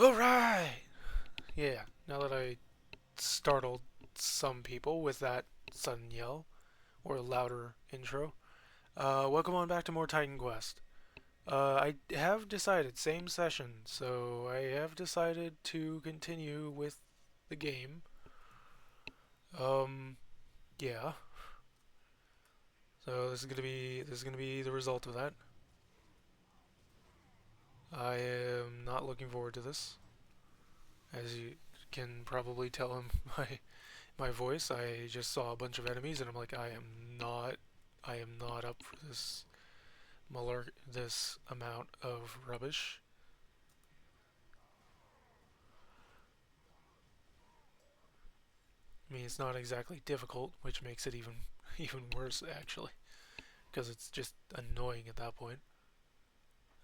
Alright! Yeah, now that I startled some people with that sudden yell, or louder intro, welcome on back to more Titan Quest. I have decided, same session, so I have decided to continue with the game. Um, yeah. So this is gonna be the result of that. I am not looking forward to this. As you can probably tell in my voice, I just saw a bunch of enemies and I'm like, I am not up for this amount of rubbish. I mean, it's not exactly difficult, which makes it even even worse actually, because it's just annoying at that point.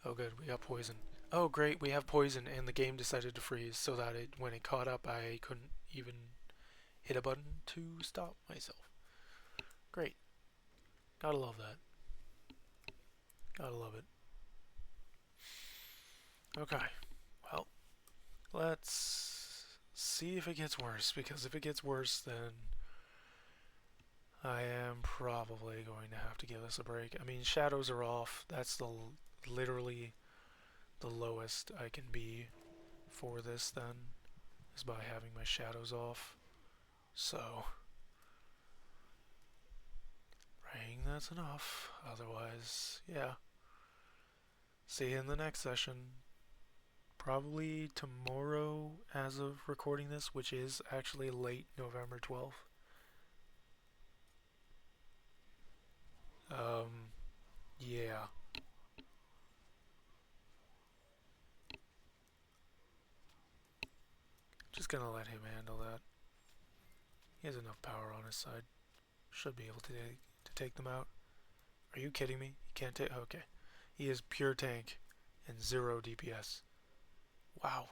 Oh good, we got poison. Oh great, we have poison, and the game decided to freeze so that when it caught up, I couldn't even hit a button to stop myself. Great, gotta love that. Gotta love it. Okay, well, let's see if it gets worse, because if it gets worse, then I am probably going to have to give this a break. I mean, shadows are off. That's literally the lowest I can be for this then, is by having my shadows off. So, praying that's enough. Otherwise, yeah. See you in the next session. Probably tomorrow as of recording this, which is actually late November 12th. Yeah. Just gonna let him handle that. He has enough power on his side. Should be able to take them out. Are you kidding me? He can't take. Okay. He is pure tank and 0 DPS. Wow.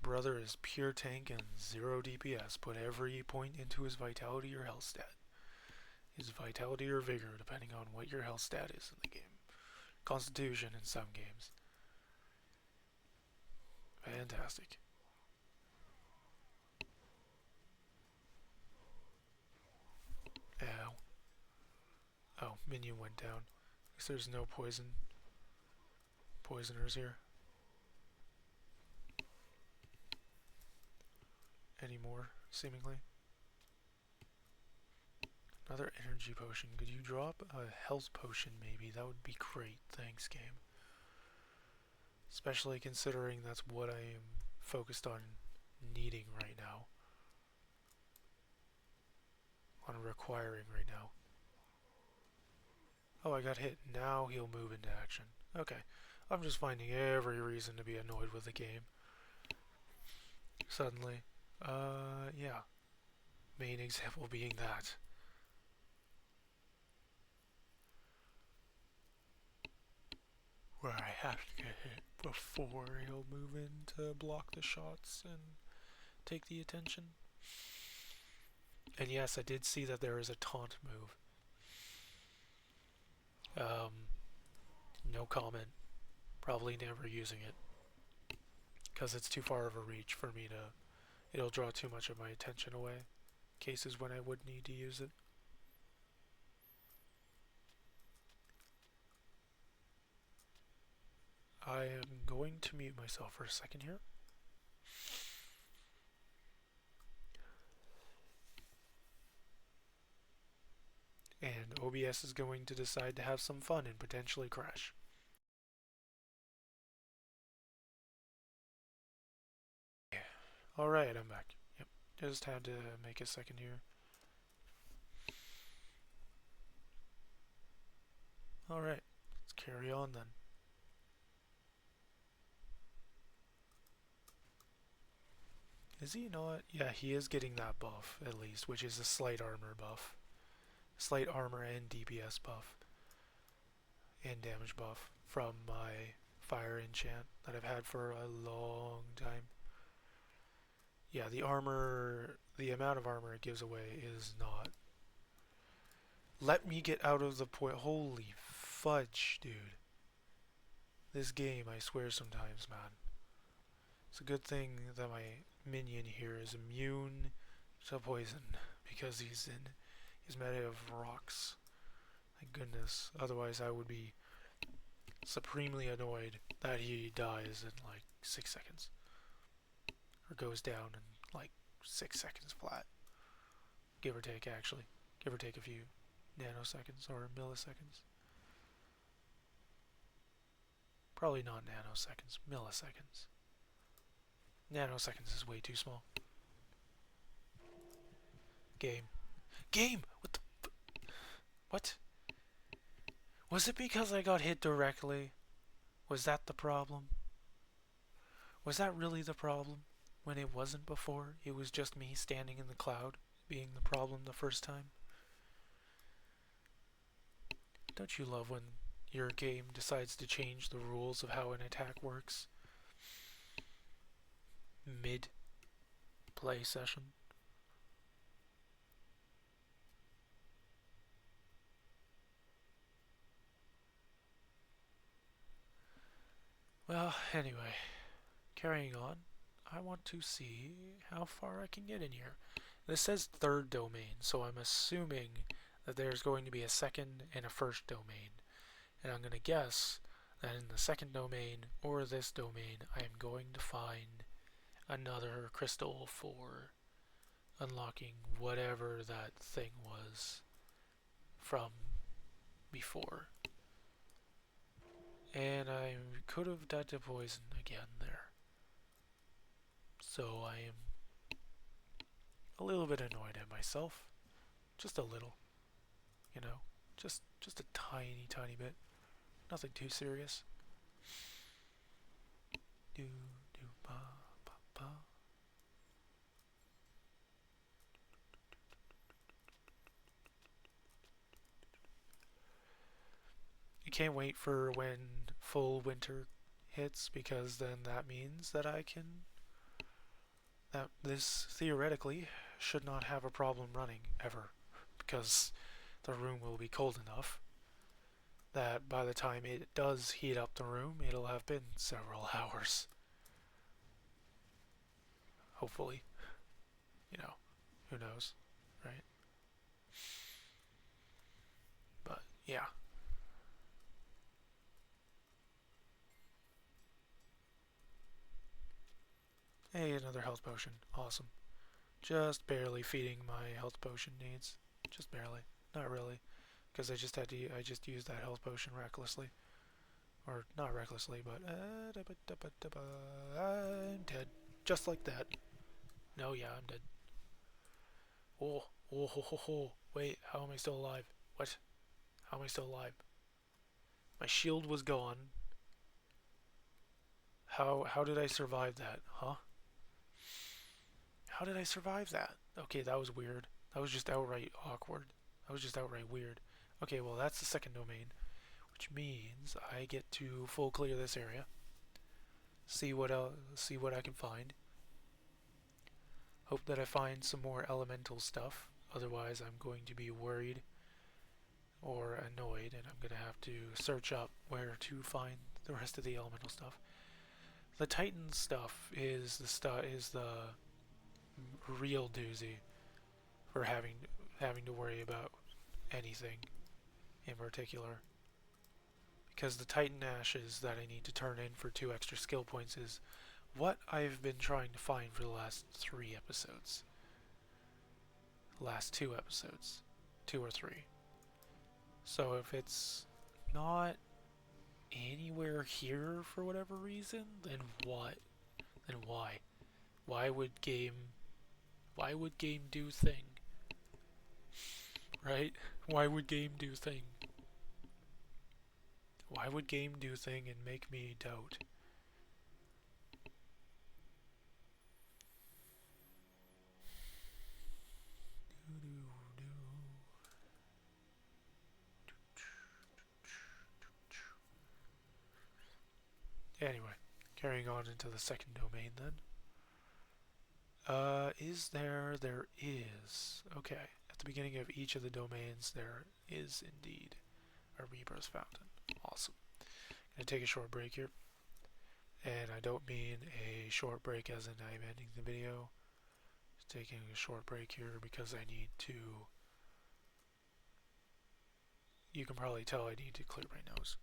Brother is pure tank and 0 DPS. Put every point into his vitality or health stat. His vitality or vigor, depending on what your health stat is in the game. Constitution in some games. Fantastic. Ow. Oh, minion went down. At least there's no poisoners here anymore, seemingly. Another energy potion. Could you drop a health potion maybe? That would be great. Thanks, game. Especially considering that's what I am focused on needing right now. On requiring right now. Oh, I got hit. Now he'll move into action. Okay. I'm just finding every reason to be annoyed with the game. Suddenly. Yeah. Main example being that. Where I have to get hit before he'll move in to block the shots and take the attention. And yes, I did see that there is a taunt move. Um, no comment. Probably never using it. Because it's too far of a reach for me to... It'll draw too much of my attention away. Cases when I would need to use it. I am going to mute myself for a second here. And OBS is going to decide to have some fun and potentially crash. Alright, I'm back. Yep, just had to make a second here. Alright, let's carry on then. Is he not? Yeah, he is getting that buff, at least, which is a slight armor buff. Slight armor and DPS buff. And damage buff from my fire enchant that I've had for a long time. Yeah, the armor, the amount of armor it gives away is not. Let me get out of the point. Holy fudge, dude. This game, I swear sometimes, man. It's a good thing that my minion here is immune to poison because he's made of rocks. Thank goodness. Otherwise, I would be supremely annoyed that he dies in like 6 seconds. Or goes down in like 6 seconds flat. Give or take, actually. Give or take a few nanoseconds or milliseconds. Probably not nanoseconds, milliseconds. Nanoseconds is way too small. Game. Game! What the what? Was it because I got hit directly? Was that the problem? Was that really the problem? When it wasn't before? It was just me standing in the cloud being the problem the first time? Don't you love when your game decides to change the rules of how an attack works? Mid-play session. Well, anyway, carrying on, I want to see how far I can get in here. This says third domain, so I'm assuming that there's going to be a second and a first domain. And I'm going to guess that in the second domain, or this domain, I am going to find another crystal for unlocking whatever that thing was from before. And I could have died to poison again there. So I am a little bit annoyed at myself. Just a little. You know? Just a tiny, tiny bit. Nothing too serious. Do, do, ba, ba, ba. I can't wait for when full winter hits, because then that means that that this theoretically should not have a problem running ever, because the room will be cold enough that by the time it does heat up the room, it'll have been several hours. Hopefully. You know, who knows, right? But yeah. Hey, another health potion. Awesome. Just barely feeding my health potion needs. Just barely. Not really. Because I just used that health potion recklessly. Or not recklessly, but I'm dead. Just like that. No, yeah, I'm dead. Oh, oh, ho, ho, ho. Wait, how am I still alive? What? How am I still alive? My shield was gone. How did I survive that? Huh? How did I survive that? Okay, that was weird. That was just outright awkward. That was just outright weird. Okay, well that's the second domain, which means I get to full clear this area. See what I can find. Hope that I find some more elemental stuff. Otherwise, I'm going to be worried or annoyed, and I'm gonna have to search up where to find the rest of the elemental stuff. The Titan stuff is the real doozy for having to worry about anything in particular. Because the Titan Ashes that I need to turn in for 2 extra skill points is what I've been trying to find for the last 3 episodes. Last 2 episodes. 2 or 3. So if it's not anywhere here for whatever reason, then what? Then why? Why would game do thing? Right? Why would game do thing? Why would game do thing and make me doubt? Anyway, carrying on into the second domain then. Is there? There is. Okay, at the beginning of each of the domains there is indeed a rebirth fountain. Awesome. Gonna take a short break here. And I don't mean a short break as in I'm ending the video. Just taking a short break here because I need to... You can probably tell I need to clear my nose.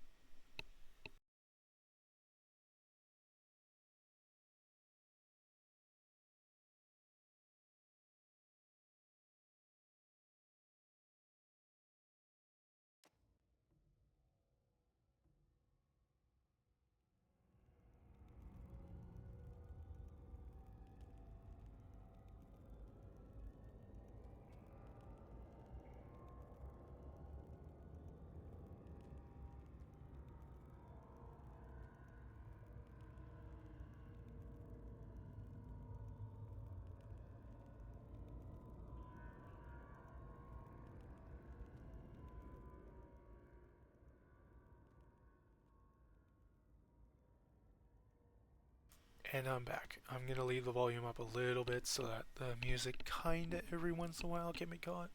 And I'm back. I'm going to leave the volume up a little bit so that the music kinda every once in a while can be caught,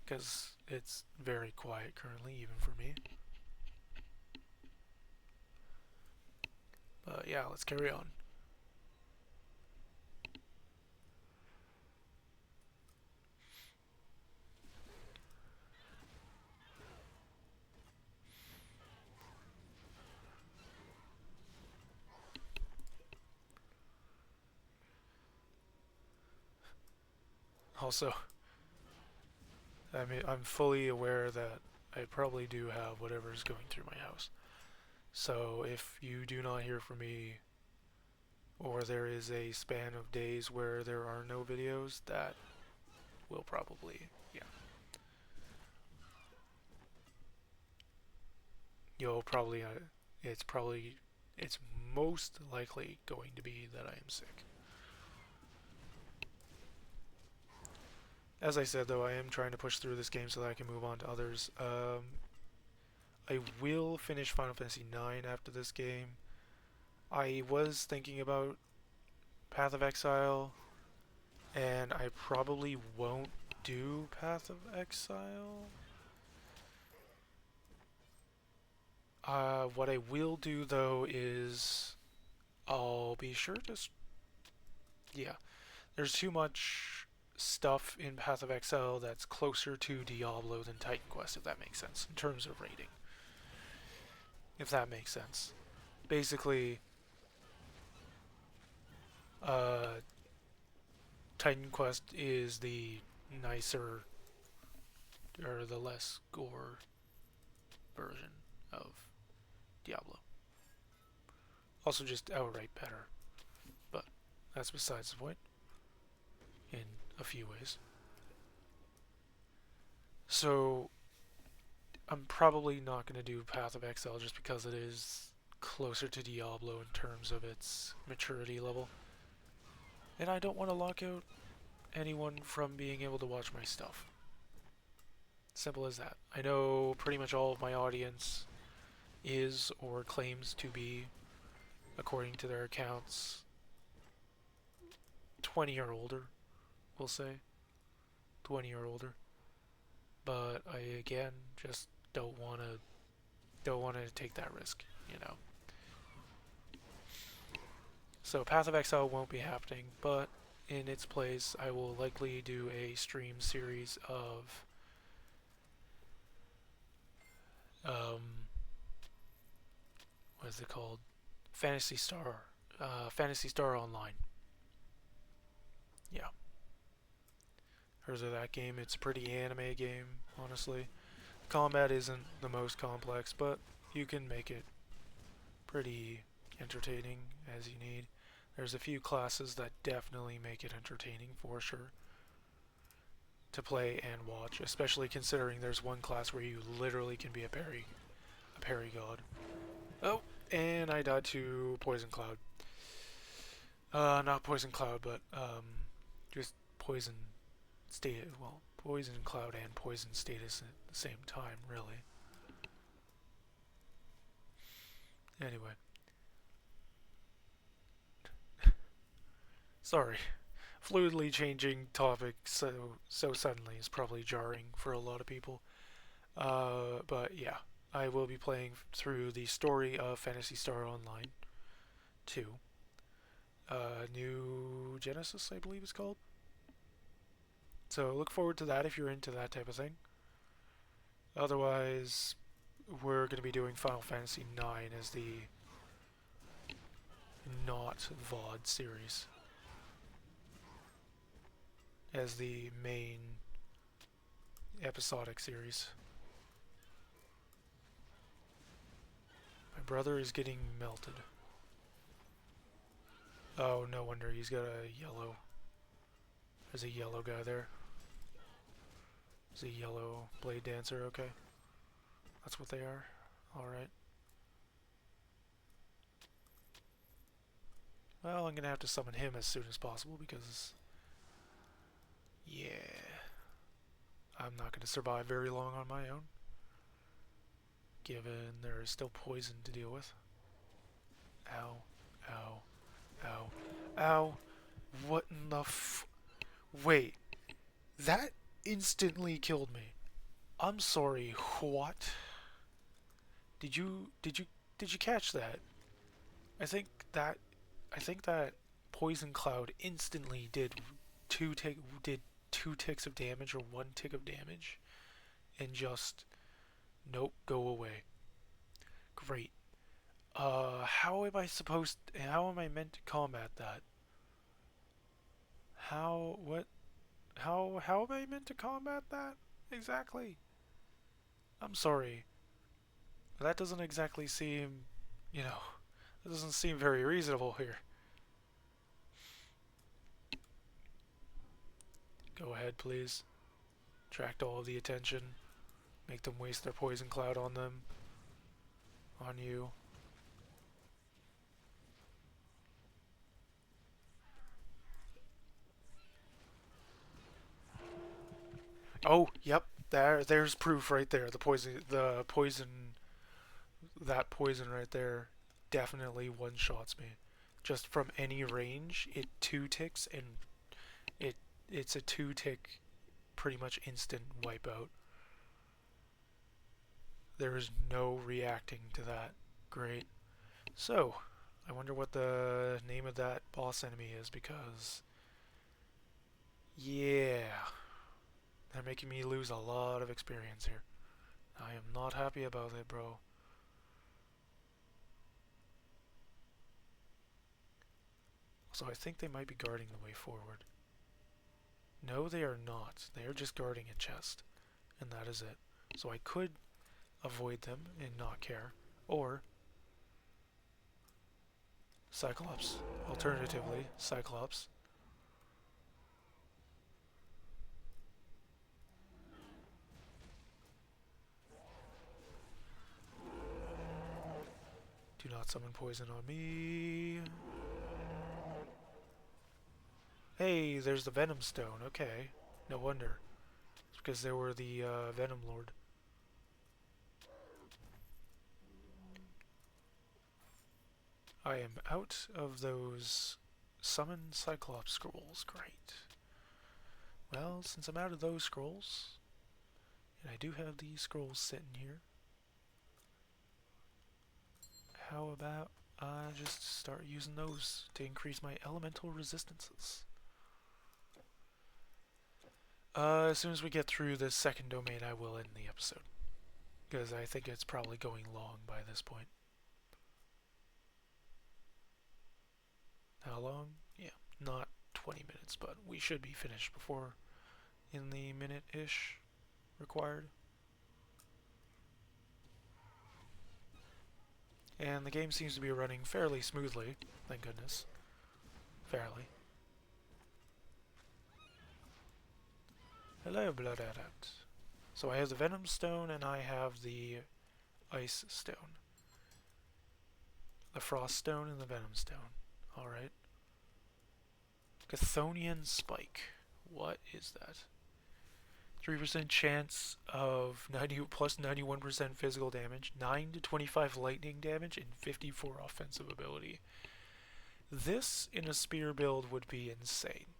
because it's very quiet currently, even for me. But yeah, let's carry on. Also, I mean, I'm fully aware that I probably do have whatever's going through my house. So if you do not hear from me, or there is a span of days where there are no videos, that will probably, yeah. You'll probably, it's most likely going to be that I am sick. As I said, though, I am trying to push through this game so that I can move on to others. I will finish Final Fantasy IX after this game. I was thinking about Path of Exile, and I probably won't do Path of Exile. What I will do, though, is I'll be sure to... Yeah, there's too much stuff in Path of Exile that's closer to Diablo than Titan Quest, if that makes sense, in terms of rating. If that makes sense. Basically, Titan Quest is the nicer, or the less gore version of Diablo. Also just outright better. But that's besides the point. In a few ways. So, I'm probably not going to do Path of Exile just because it is closer to Diablo in terms of its maturity level. And I don't want to lock out anyone from being able to watch my stuff. Simple as that. I know pretty much all of my audience is or claims to be, according to their accounts, 20 or older, we'll say. 20 or older. But I again just don't want to take that risk, you know. So Path of Exile won't be happening, but in its place I will likely do a stream series of what is it called? Phantasy Star Online. Yeah. Heard of that game? It's a pretty anime game, honestly. Combat isn't the most complex, but you can make it pretty entertaining as you need. There's a few classes that definitely make it entertaining for sure to play and watch, especially considering there's one class where you literally can be a parry god. Oh, and I died to Poison Cloud. Not Poison Cloud, but just Poison State. Well, Poison Cloud and Poison Status at the same time, really. Anyway. Sorry. Fluidly changing topics so suddenly is probably jarring for a lot of people. But yeah, I will be playing through the story of Phantasy Star Online. 2. New Genesis, I believe it's called. So look forward to that if you're into that type of thing. Otherwise, we're going to be doing Final Fantasy IX as the not VOD series. As the main episodic series. My brother is getting melted. Oh, no wonder he's got a yellow. There's a yellow guy there. There's a yellow blade dancer, okay. That's what they are. Alright. Well, I'm gonna have to summon him as soon as possible because... yeah. I'm not gonna survive very long on my own. Given there is still poison to deal with. Ow. Ow. Ow. Ow. What in the Wait. That instantly killed me. I'm sorry, what? Did you catch that? I think that poison cloud instantly did two ticks of damage or one tick of damage and just nope, go away. Great. How am I meant to combat that? How am I meant to combat that? Exactly. I'm sorry. That doesn't exactly seem, that doesn't seem very reasonable here. Go ahead, please. Attract all of the attention. Make them waste their poison cloud on them. On you. Oh, yep. There's proof right there. That poison right there definitely one-shots me. Just from any range, it two ticks and it's a two tick pretty much instant wipeout. There is no reacting to that. Great. So, I wonder what the name of that boss enemy is because yeah, they're making me lose a lot of experience here. I am not happy about it, bro. So I think they might be guarding the way forward. No, they are not. They are just guarding a chest. And that is it. So I could avoid them and not care. Or Cyclops. Alternatively, Cyclops. Do not summon poison on me. Hey, there's the Venom Stone. Okay. No wonder. It's because they were the Venom Lord. I am out of those summon Cyclops scrolls. Great. Well, since I'm out of those scrolls, and I do have these scrolls sitting here, how about I just start using those to increase my elemental resistances? As soon as we get through the second domain, I will end the episode. Because I think it's probably going long by this point. How long? Yeah, not 20 minutes, but we should be finished before in the minute-ish required. And the game seems to be running fairly smoothly, thank goodness. Fairly. Hello, Blood Adept. So I have the Venom Stone and I have the Ice Stone. The Frost Stone and the Venom Stone. Alright. Chthonian Spike. What is that? 3% chance of plus 91% physical damage, 9 to 25 lightning damage, and 54 offensive ability. This in a spear build would be insane.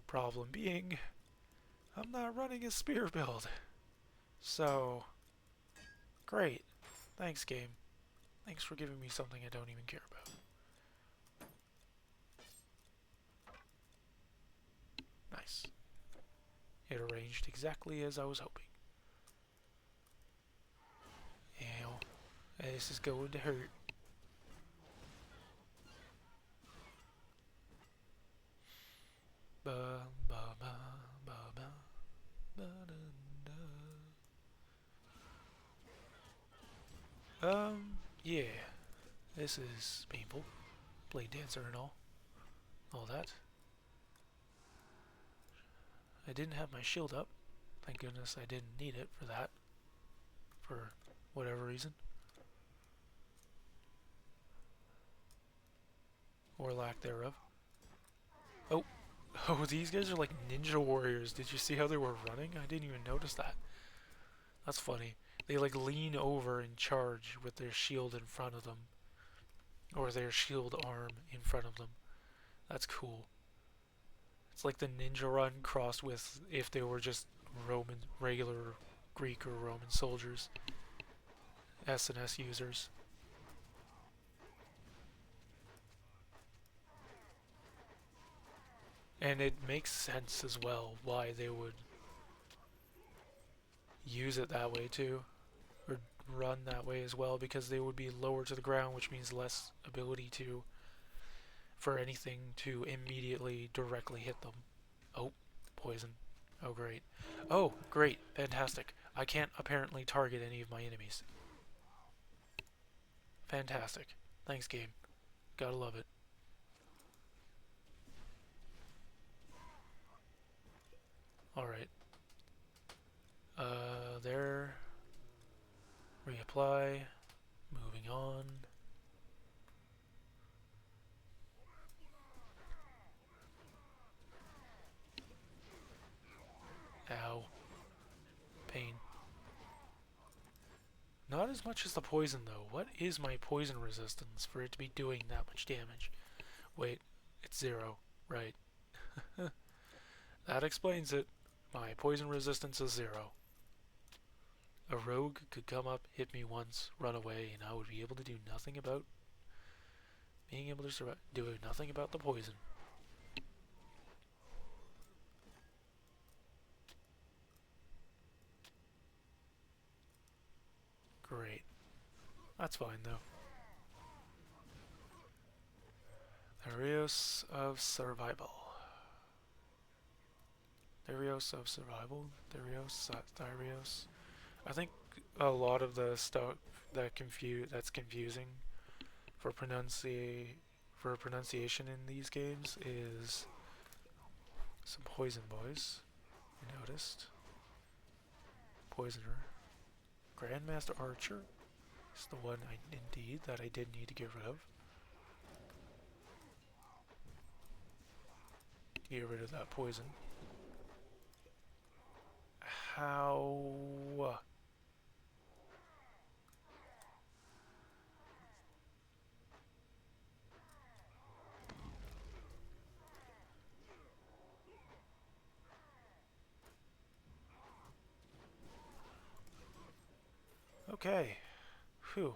Problem being, I'm not running a spear build. So, great. Thanks, game. Thanks for giving me something I don't even care about. It arranged exactly as I was hoping. Ow. This is going to hurt. Ba ba ba ba ba ba da da. Yeah. This is painful. Blade dancer and all that. I didn't have my shield up. Thank goodness I didn't need it for that. For whatever reason. Or lack thereof. Oh. Oh, these guys are like ninja warriors. Did you see how they were running? I didn't even notice that. That's funny. They like lean over and charge with their shield in front of them. Or their shield arm in front of them. That's cool. It's like the ninja run crossed with if they were just regular Greek or Roman soldiers. SNS users. And it makes sense as well why they would use it that way too. Or run that way as well, because they would be lower to the ground, which means less ability to for anything to immediately directly hit them. Oh, poison. Oh great. Oh, great. Fantastic. I can't apparently target any of my enemies. Fantastic. Thanks, game. Gotta love it. Alright. There. Reapply. Moving on. Ow. Pain. Not as much as the poison, though. What is my poison resistance for it to be doing that much damage? Wait, it's 0. Right. That explains it. My poison resistance is 0. A rogue could come up, hit me once, run away, and I would be able to do nothing about being able to survive. Doing nothing about the poison. Great. That's fine, though. Therios of Survival. Therios of Survival? Therios? I think a lot of the stuff that's confusing for pronunciation in these games is some poison boys. I noticed. Poisoner. Grandmaster Archer is the one that I did need to get rid of. Get rid of that poison. How? Okay. Whew.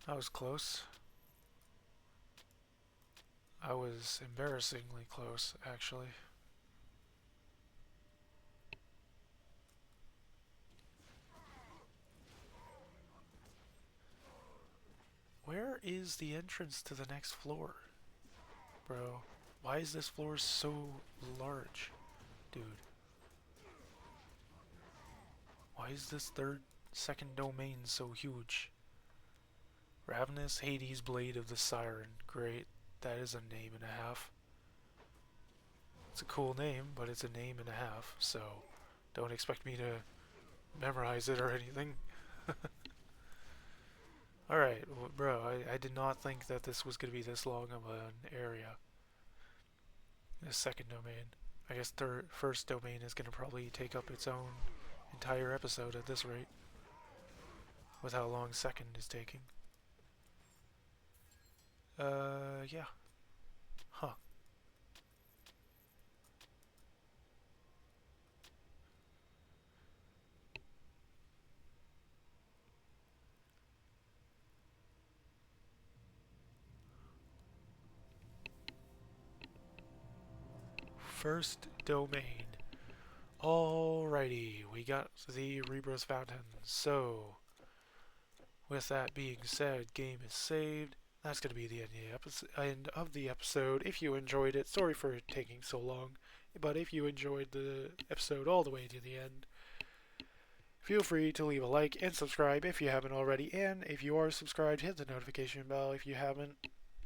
That was close. I was embarrassingly close, actually. Where is the entrance to the next floor? Bro, why is this floor so large? Dude. Why is this second domain so huge? Ravenous Hades Blade of the Siren. Great. That is a name and a half. It's a cool name, but it's a name and a half, so don't expect me to memorize it or anything. Alright, bro, I did not think that this was going to be this long of an area. The second domain. I guess first domain is going to probably take up its own entire episode at this rate. With how long second is taking. Yeah. Huh. First domain. Alrighty, we got the Rebirth Fountain. So, with that being said, game is saved. That's going to be the end of the episode. If you enjoyed it, sorry for it taking so long, but if you enjoyed the episode all the way to the end, feel free to leave a like and subscribe if you haven't already. And if you are subscribed, hit the notification bell if you haven't,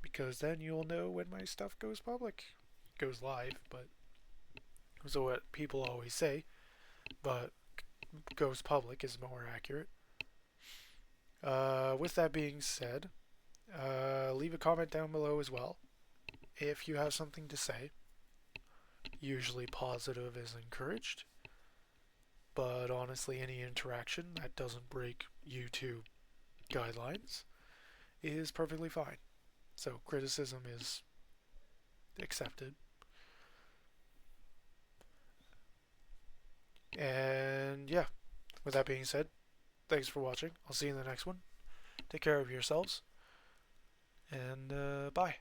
because then you'll know when my stuff goes public. Goes live, but so what people always say, but goes public is more accurate. With that being said, leave a comment down below as well if you have something to say. Usually positive is encouraged, but honestly, any interaction that doesn't break YouTube guidelines is perfectly fine. So criticism is accepted. And yeah, with that being said, thanks for watching. I'll see you in the next one. Take care of yourselves, and bye.